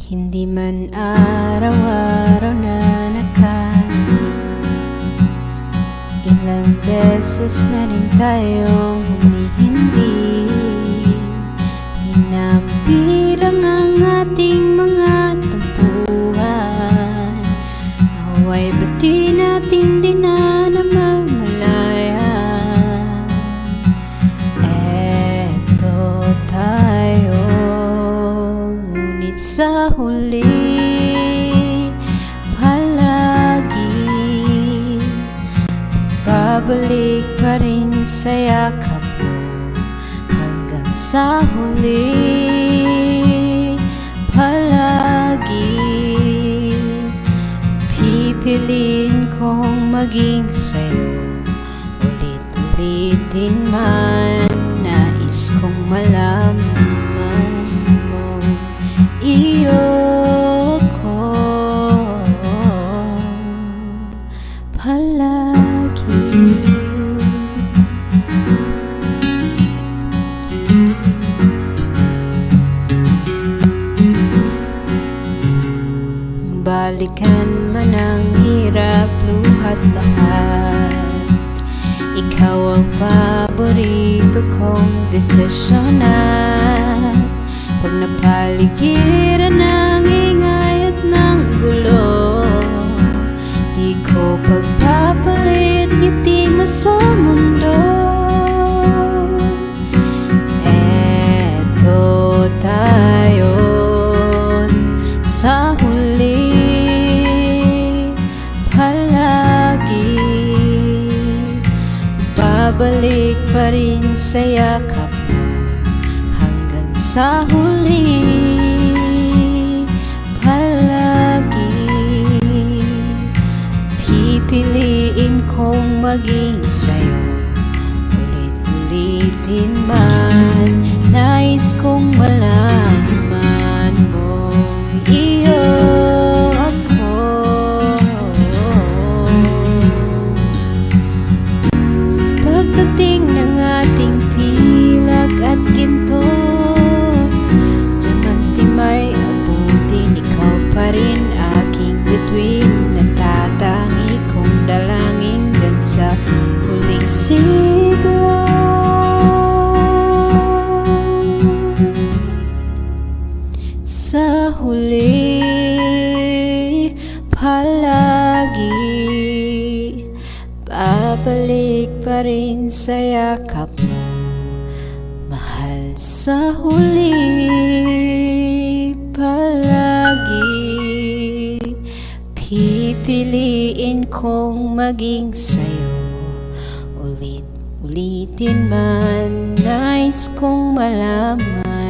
Hindi man araw-araw na nakangiti, ilang beses na rin tayong humihindi. Di na bilang ang ating mga tampuhan, away bati natin di na namamalayan. Eto tayo, ngunit sa huli palagi babalik pa rin sa yakap mo. Hanggang sa huli palagi pipiliin kong maging sa'yo. Ulit-ulitin man, nais kong malaman mo iyo ko palagi. Balikan man ang hirap, luhat lahat, ikaw ang paborito kong desisyon. At pag napaligiran ng ingay at ng gulo, di ko pagpapalit ngiti mo sa mundo. Eto tayo sa huli palagi babalik pa rin sa yakap mo. Hanggang sa huli palagi pipiliin kong maging sa'yo. Ulit-ulitin man, nais kong malaman mo iyo ako. Sa pagdating ng ating pilag at ginto, diamante may abutin, ikaw pa rin aking bituin. Natatangi kong dalangin hanggang sa huling siglo. Sa huli palagi babalik pa rin sa yakap mo, mahal. Sa huli palagi pipiliin kong maging sa'yo. Ulit-ulitin man, nais kong malaman